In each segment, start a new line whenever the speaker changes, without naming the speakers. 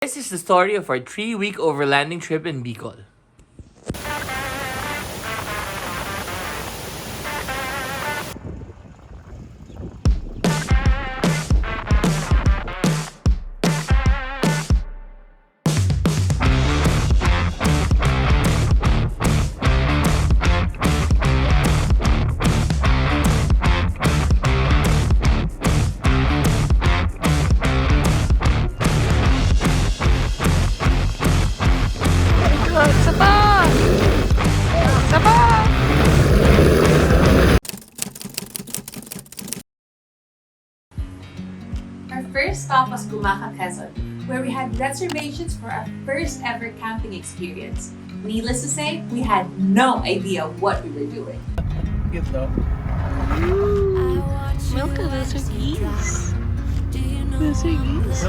This is the story of our 3-week overlanding trip in Bicol.
Our first stop was Gumaca, Quezon, where we had reservations for our first ever camping experience. Needless to say, we had no idea what we were doing.
Milka, those are geese. Those are geese.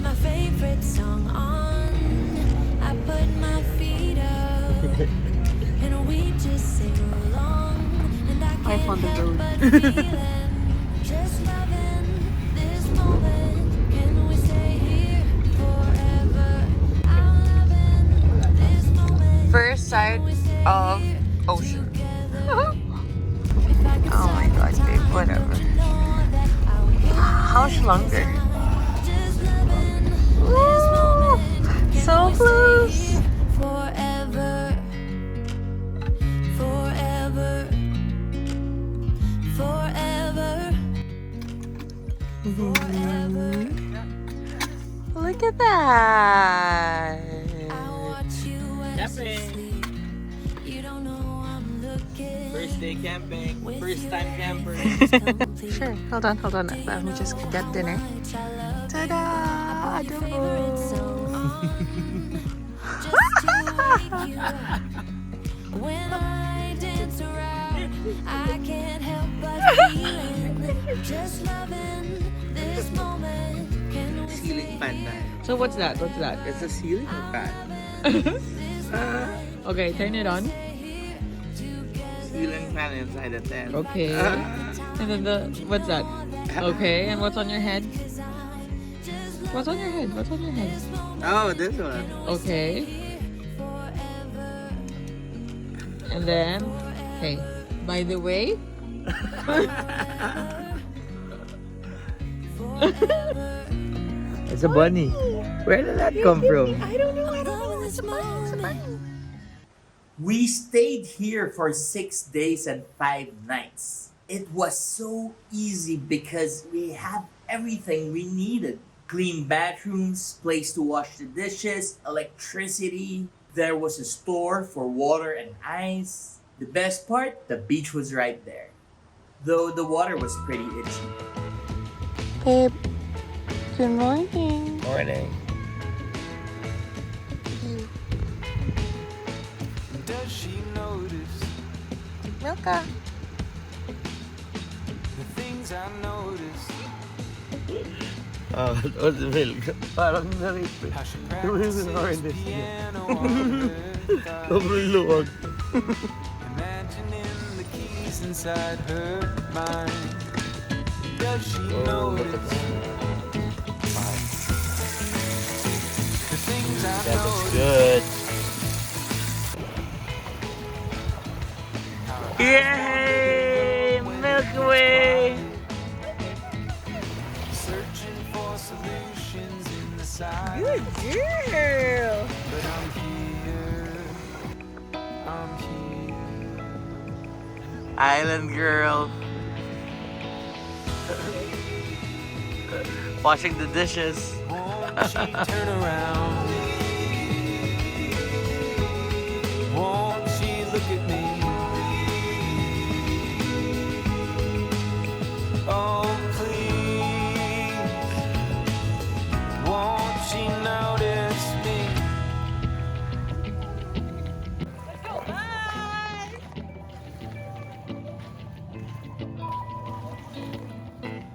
My favorite song on. I put my feet up and we just sing along. And I can't help but feeling just loving this moment. Can we stay here forever? I'm loving this moment.
First sight of ocean. Oh my god, babe, whatever. How much longer? Woo! So close!
Forever, forever, forever, forever.
Look at that!
I watch you when you sleep. You don't know I'm looking.
First day camping, first time camper.
Sure, hold on. Let me just get dinner. Ta-da!
Favorite song on, just to wake you up. When I dance around, I can't help but feeling just loving this moment. Can we
Ceiling fan na.
So what's that? What's that?
It's a ceiling fan.
Okay, turn it on.
Ceiling fan inside the tent.
Okay. And then what's that? Okay, and what's on your head? What's on your head? What's on your head?
Oh, this one.
Okay. And then, okay. By the way,
It's a bunny. Where did that come from?
I don't know. It's a bunny. It's a bunny.
We stayed here for 6 days and 5 nights. It was so easy because we have everything we needed. Clean bathrooms, place to wash the dishes, electricity. There was a store for water and ice. The best part, the beach was right there. Though the water was pretty itchy.
Babe, good morning.
Morning.
Does she notice
Milka.
the things I notice?
Oh, what's the milk? Parang narito.
How she practices piano on her thigh.
Sobrang luwag.
Imagining the keys inside her mind. Does she notice the things I
That looks
notice?
good. Yay! Milky Way!
Searching for solutions in the silence.
Good girl.
But I'm here.
Island girl. Washing the dishes.
Won't she turn around? Won't she look at me? Oh, please. Won't she notice me?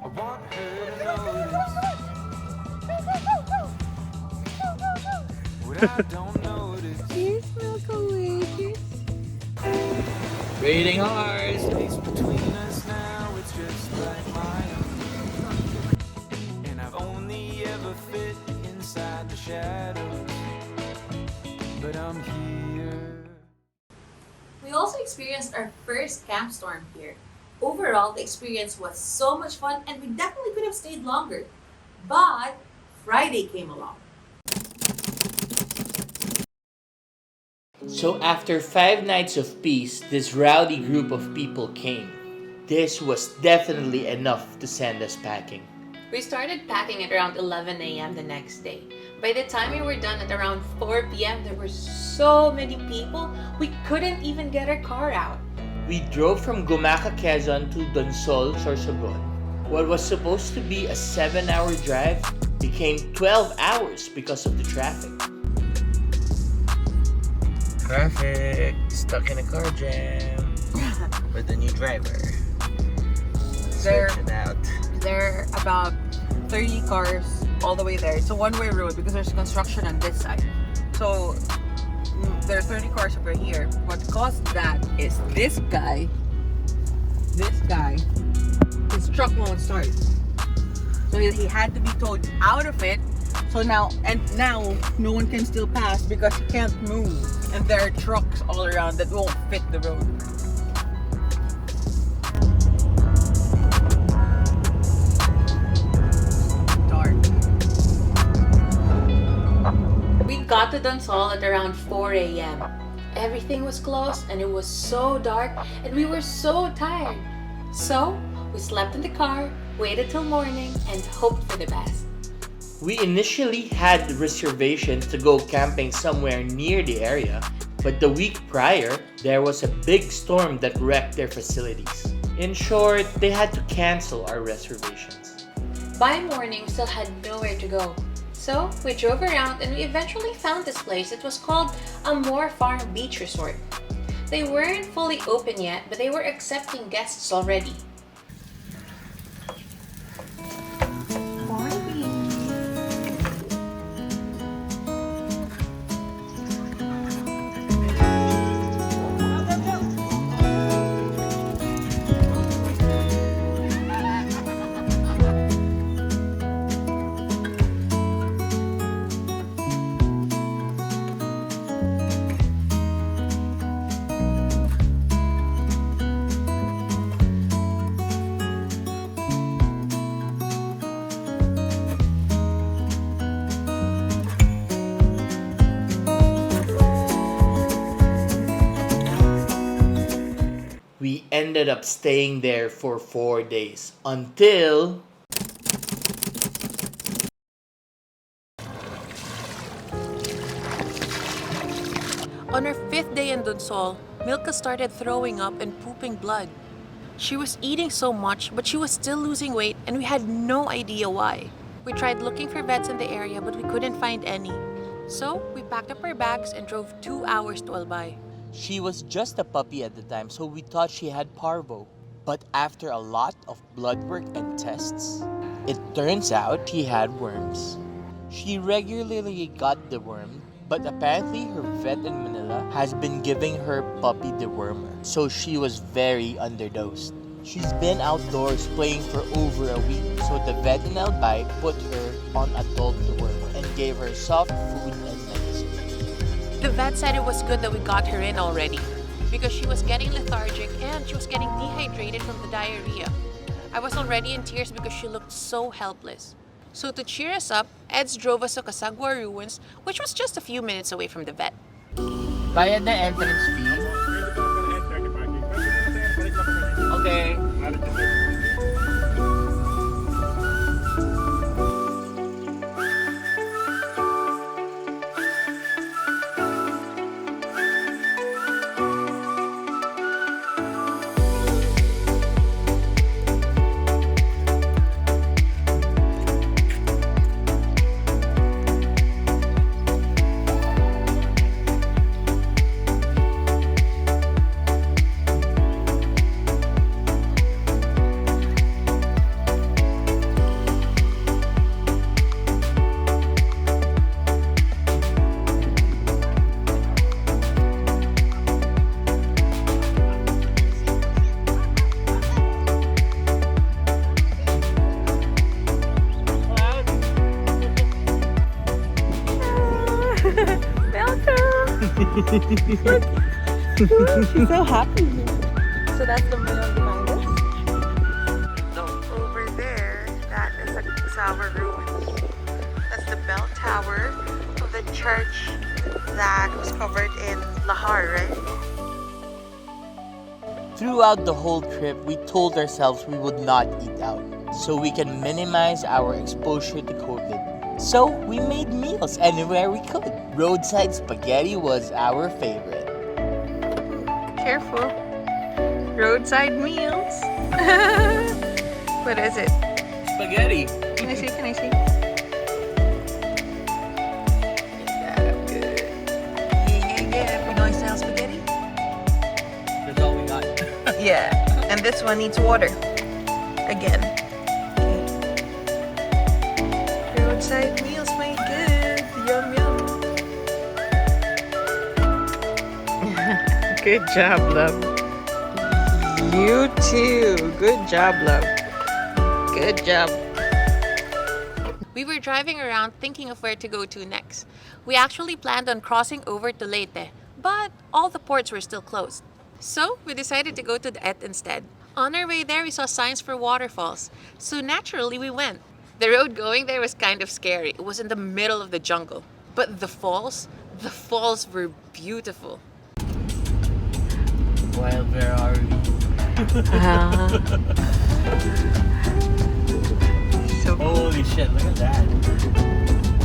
I want her to notice what I don't notice.
Here's Milka Way.
Raining hard.
Space between
experienced our first camp storm here. Overall, the experience was so much fun and we definitely could have stayed longer. But Friday came along.
So after 5 nights of peace, this rowdy group of people came. This was definitely enough to send us packing.
We started packing at around 11 a.m. the next day. By the time we were done at around 4 p.m., there were so many people, we couldn't even get our car out.
We drove from Gumaca, Quezon to Donsol, Sorsogon. What was supposed to be a 7-hour drive became 12 hours because of the traffic. Traffic, stuck in a car jam with a new driver.
There,
Search it out.
there are about 30 cars all the way there. It's a one-way road because there's construction on this side. So there are 30 cars over here. What caused that is this guy, his truck won't start. So he had to be towed out of it. So now no one can still pass because he can't move. And there are trucks all around that won't fit the road. Dark.
We got to Donsol at around 4 a.m. Everything was closed and it was so dark and we were so tired. So we slept in the car, waited till morning, and hoped for the best.
We initially had reservations to go camping somewhere near the area, but the week prior, there was a big storm that wrecked their facilities. In short, they had to cancel our reservations.
By morning, we still had nowhere to go. So we drove around and we eventually found this place. It was called Amor Farm Beach Resort. They weren't fully open yet, but they were accepting guests already.
We ended up staying there for 4 days until...
On her 5th day in Donsol, Milka started throwing up and pooping blood. She was eating so much, but she was still losing weight and we had no idea why. We tried looking for vets in the area, but we couldn't find any. So, we packed up our bags and drove 2 hours to Albay.
She was just a puppy at the time, so we thought she had parvo. But after a lot of blood work and tests, it turns out he had worms. She regularly got the worm, but apparently her vet in Manila has been giving her puppy dewormer, so she was very underdosed. She's been outdoors playing for over a week, so the vet in Albay put her on adult dewormer and gave her soft food and medicine.
The vet said it was good that we got her in already because she was getting lethargic and she was getting dehydrated from the diarrhea. I was already in tears because she looked so helpless. So to cheer us up, Eds drove us to Casagua Ruins, which was just a few minutes away from the vet.
Bayad na entrance fee. Okay.
She's so happy. So that's the meal behind us. Over there, that is our ruins. That's the bell tower of the church that was covered in lahar, right?
Throughout the whole trip, we told ourselves we would not eat out so we can minimize our exposure to COVID. So we made meals anywhere we could. Roadside spaghetti was our favorite.
Careful. Roadside meals. What is it?
Spaghetti.
Can I see? Can I see? Yeah. Pinoy style spaghetti.
That's all we got.
Yeah. And this one needs water. Again. Okay. Roadside meals, my good. Yum yum. Good job, love. You too. Good job, love. Good job.
We were driving around thinking of where to go to next. We actually planned on crossing over to Leyte, but all the ports were still closed. So we decided to go to the Eds instead. On our way there, we saw signs for waterfalls, so naturally we went. The road going there was kind of scary. It was in the middle of the jungle. But the falls were beautiful.
Well, where are we?
So
Holy shit, look at that.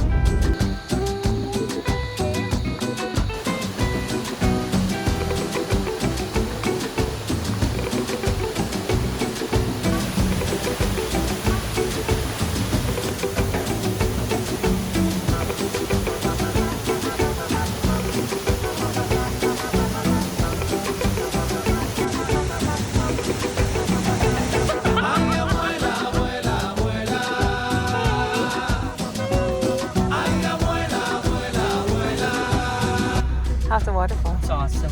how's the waterfall?
It's awesome.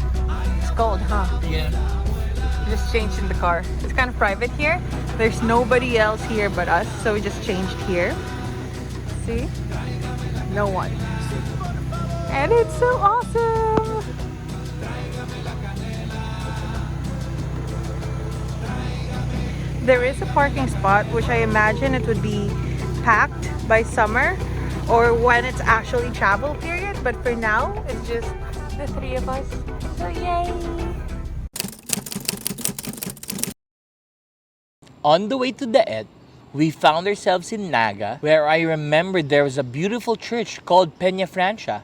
It's cold, huh?
Yeah.
Just changed in the car. It's kind of private here. There's nobody else here but us, so we just changed here. See? No one. And it's so awesome! There is a parking spot, which I imagine it would be packed by summer or when it's actually travel period, but for now, it's just the three of us. So yay!
On the way to the Ed, we found ourselves in Naga, where I remembered there was a beautiful church called Peña Francia.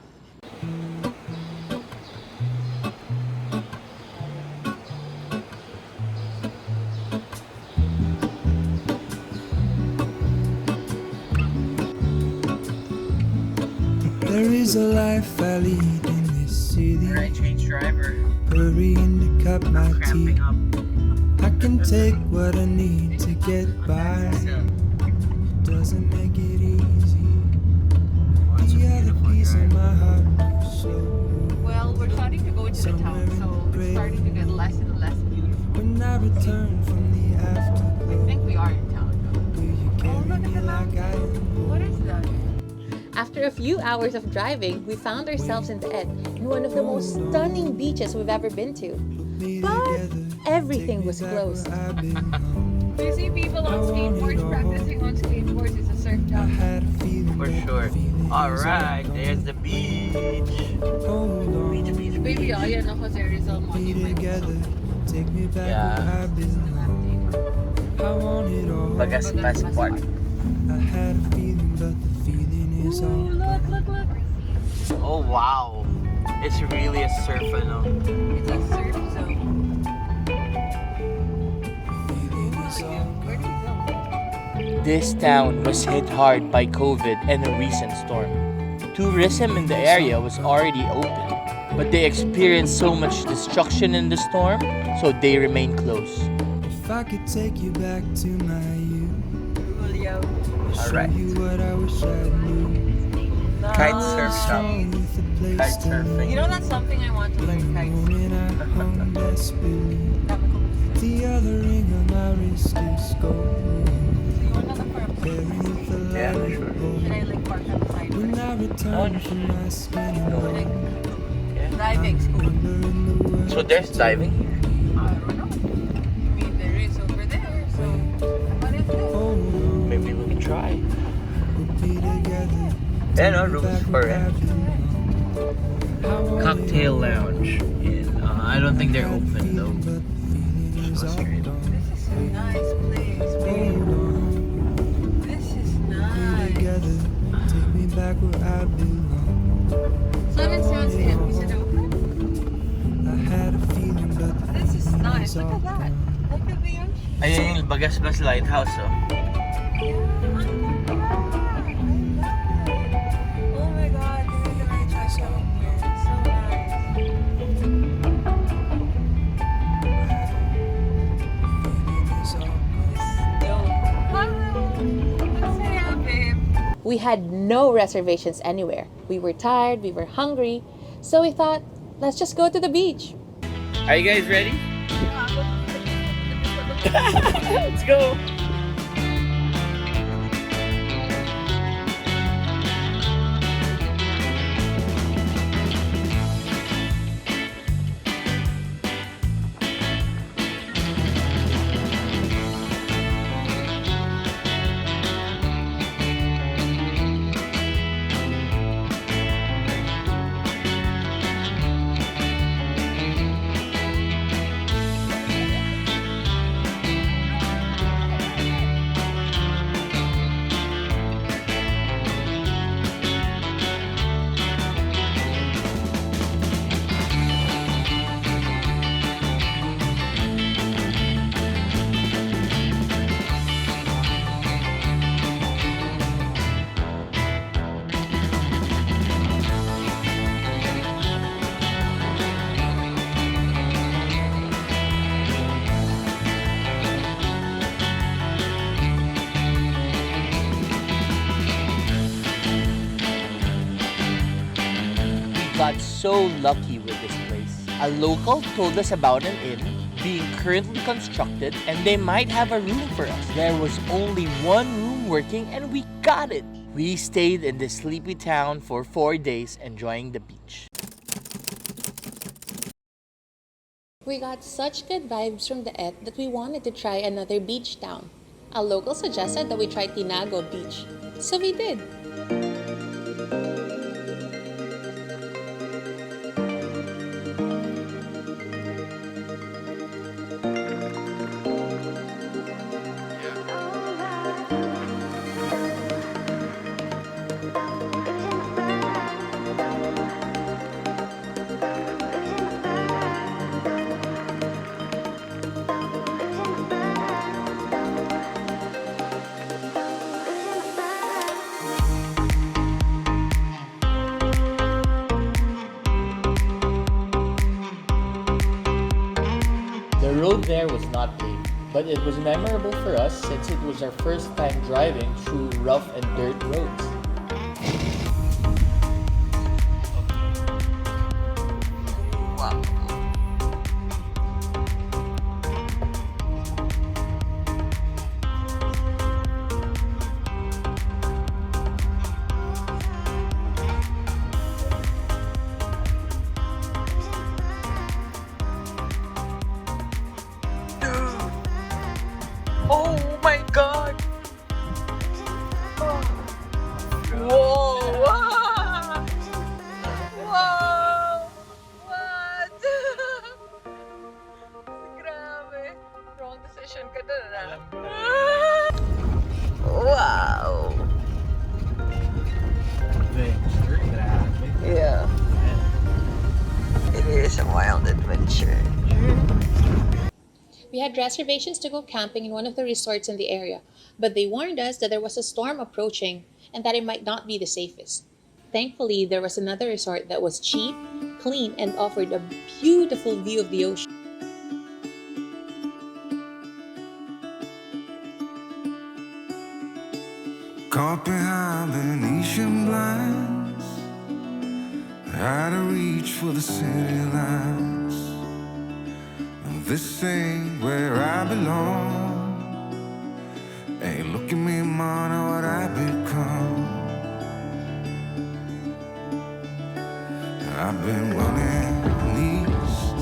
There is a life I lead in this city.
Alright, change driver.
Hurrying to cut my
Cramping
teeth.
up.
I can take what I need to get by. Doesn't make it easy. The other piece of my heart moves slow.
Well, we're starting to go to the town, so it's starting to get less and less beautiful.
When I return from the
I
afterglow,
think we are in town.
will you carry me like I am?
What is that?
After a few hours of driving, we found ourselves in the Ed, in one of the most stunning beaches we've ever been to. But everything was closed.
Do you see people on skateboards practicing on skateboards? It's a surf job.
For sure. Alright, there's the beach. Beach.
Baby, ayan ako sa Rizal Monument.
Take me back
Yeah.
where I've been. I want it all.
Bagas Passport.
I had a feeling, but the feeling is all.
Look.
Oh wow. It's really a surf, ano?
It's a surf zone.
Feeling is all.
Where do we go?
This town was hit hard by COVID and a recent storm. Tourism in the area was already open, but they experienced so much destruction in the storm, so they remained closed.
If I could take you back to my youth,
Julio.
show
Alright.
you what I wish I knew.
Kite surf shop.
With a place
Kite
to
surfing.
live.
You know, that's something I want to learn, kite.
Morning I hung desperately. The other ring on my wrist is gold.
So you want to look for a place?
Pairing with the
Yeah,
light
sure.
of gold.
Should I like park at the side?
When I return from my skin and
Like
bone,
driving school.
remembering the
So there's diving here.
I don't know. I mean, there is over there, so what is this?
Maybe we can try.
Be together.
And our rooms for rent. Cocktail lounge. I don't think they're open though.
This is a nice place, babe. This is nice.
Together. Take me back where I belong.
7 sounds in. Is it open?
I had a feeling, but
This is nice. Look at that. Look at the ocean.
Ayun yung Bagasbas Lighthouse oh.
Oh my god, this is the lighthouse out here. It's so nice.
We had no reservations anywhere. We were tired, we were hungry, so we thought, let's just go to the beach.
Are you guys ready? Let's go! Got so lucky with this place. A local told us about an inn being currently constructed and they might have a room for us. There was only one room working and we got it. We stayed in this sleepy town for 4 days enjoying the beach.
We got such good vibes from the Ed that we wanted to try another beach town. A local suggested that we try Tinago Beach, so we did.
The road there was not paved, but it was memorable for us since it was our first time driving through rough and dirt roads.
Oh my god! Whoa! Wow! Wow! What? Grabe. Wrong decision ka dun, ah. Wow! Yeah. It is a wild adventure.
We had reservations to go camping in one of the resorts in the area, but they warned us that there was a storm approaching and that it might not be the safest. Thankfully, there was another resort that was cheap, clean, and offered a beautiful view of the ocean.
Caught behind Venetian blinds, out of reach for the city lights. This ain't where I belong. Hey, look at me, man, what I've become. I've been running east,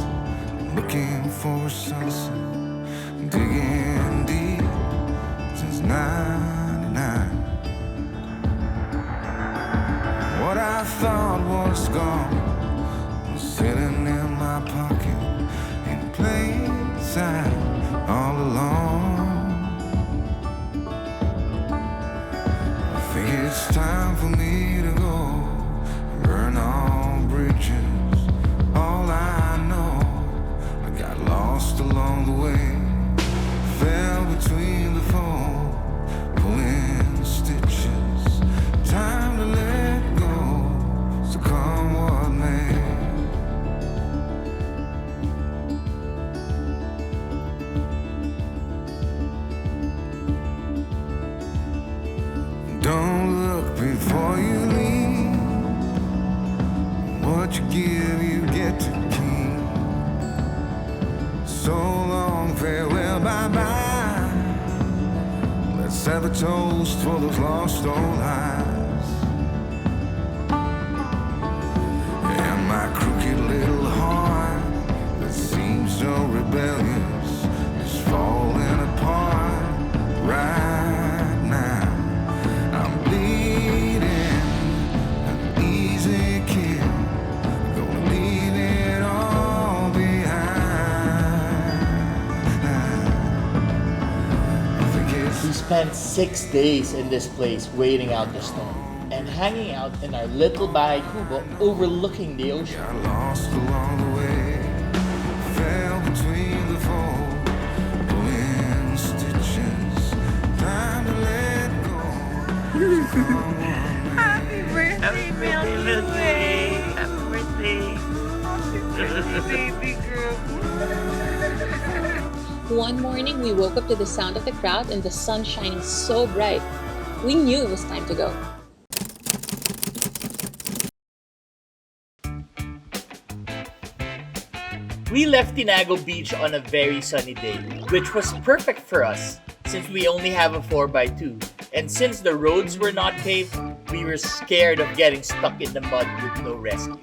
between the foam, pulling stitches. Time to let go, so come what may. Don't look before you leave. What you give, you get to keep. So long, farewell, bye-bye. Let's have a toast for those lost old eyes. And my crooked little heart that seems so rebellious is falling apart right now. I'm bleeding, an easy kid, gonna leave it all behind. I think it's
We spent 6 days in this place waiting out the storm and hanging out in our little bahay kubo overlooking the ocean.
got lost along the way, fell between the foam, pulling stitches. Time to let go.
Happy birthday, Milka! Happy birthday! Baby girl.
One morning, we woke up to the sound of the crowd and the sun shining so bright. We knew it was time to go.
We left Tinago Beach on a very sunny day, which was perfect for us since we only have a 4x2. And since the roads were not paved, we were scared of getting stuck in the mud with no rescue.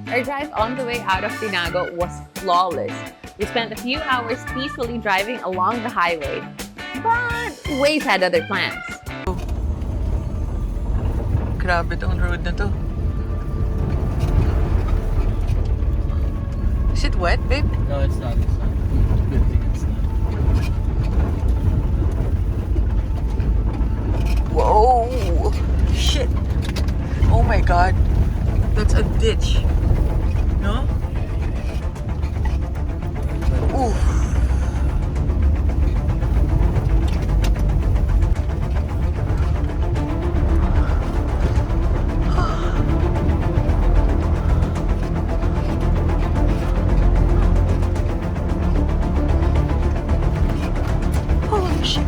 Our drive on the way out of Tinago was flawless. We spent a few hours peacefully driving along the highway, but Waze had other plans.
Grabe tong road na to. Is it wet, babe?
No, it's not. It's not. Good thing it's not.
Whoa! Shit! Oh my god. That's a ditch. No? Ooh. Holy shit.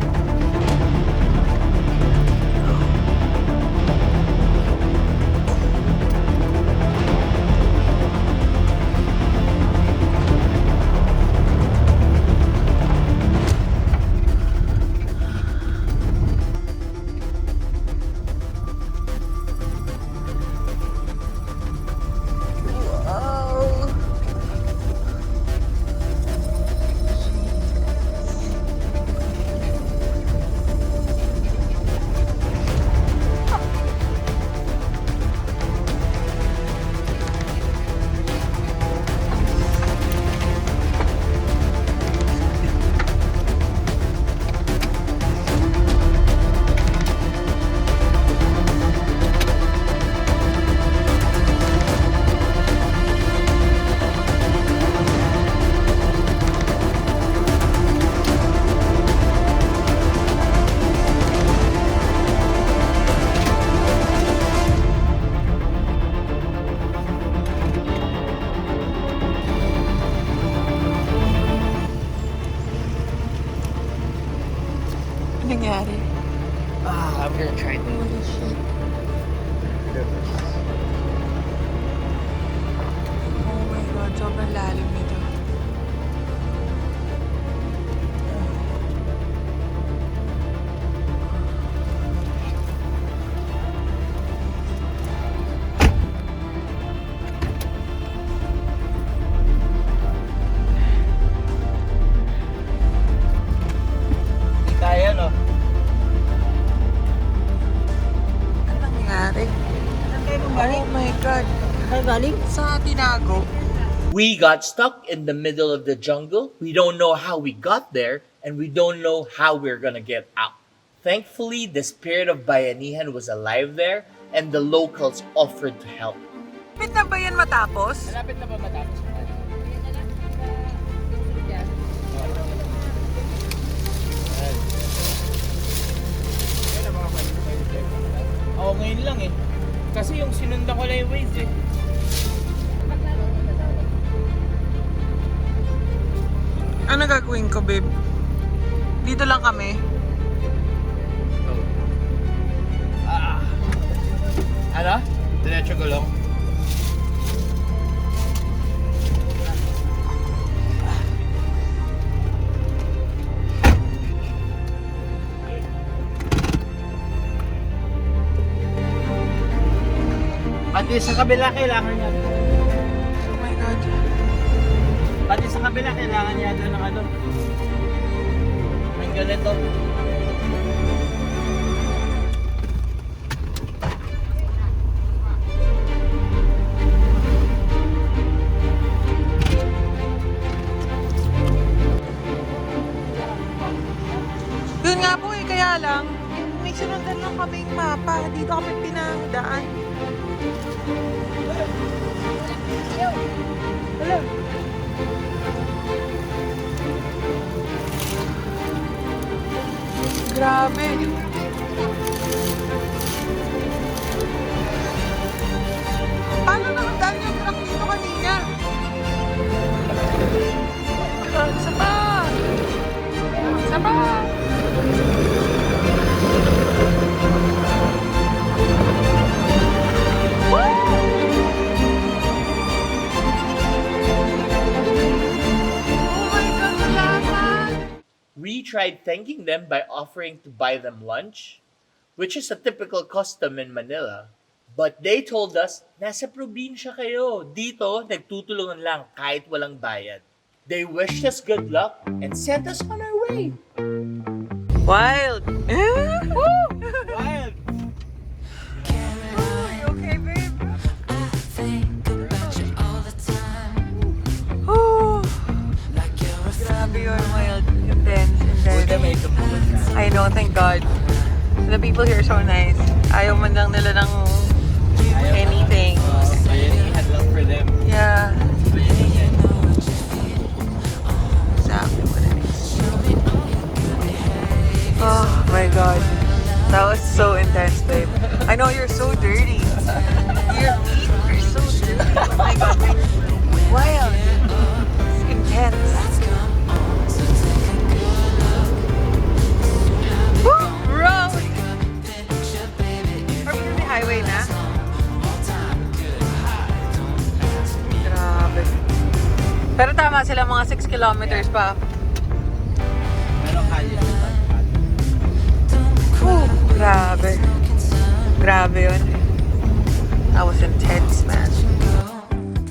Nangyari?
I'm gonna try to.
Holy shit. Oh my god, sobrang lalim nito.
Kaya, no?
Ano nangyari? Oh my god.
Ay, galing?
Sa Tinago.
We got stuck in the middle of the jungle. We don't know how we got there, and we don't know how we're gonna get out. Thankfully, the spirit of Bayanihan was alive there, and the locals offered to help.
Malapit na ba yan matapos?
Malapit na ba matapos?
Oo, ngayon lang eh. Kasi yung sinundan ko lang yung waves eh.
Ano gagawin ko, babe? Dito lang kami.
Ano?
Diretso ko lang.
Pati sa kabila kailangan niya.
Oh my God.
Pati sa kabila kailangan niya ng ano. May ganito.
Yun nga po eh, kaya lang, may sinundan lang kaming mapa. Dito kami pinadaan. Hello. Grabe. Paano nakadaan yung truck dito kanina? Isa pa! Isa pa!
We tried thanking them by offering to buy them lunch, which is a typical custom in Manila. But they told us, nasa probinsya kayo. Dito, nagtutulungan lang kahit walang bayad. They wished us good luck and sent us on our way.
Wild!
Wild!
You okay, babe? Grabe yun, wild. Intense. I know, thank God. The people here are so nice. Ayaw man lang nila ng anything.
Bayanihan lang for them.
Yeah. Exactly what it is. Oh my God. That was so intense, babe. I know you're so dirty. Your feet are so dirty. Oh my God. Wild. It's intense. Woo! Road! Are we on the highway na? Grabe. Pero tama sila, mga 6 kilometers pa.
Pero kaya.
Whew, grabe. Grabe yun. That was intense, man.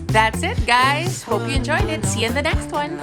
That's it, guys. Hope you enjoyed it. See you in the next one.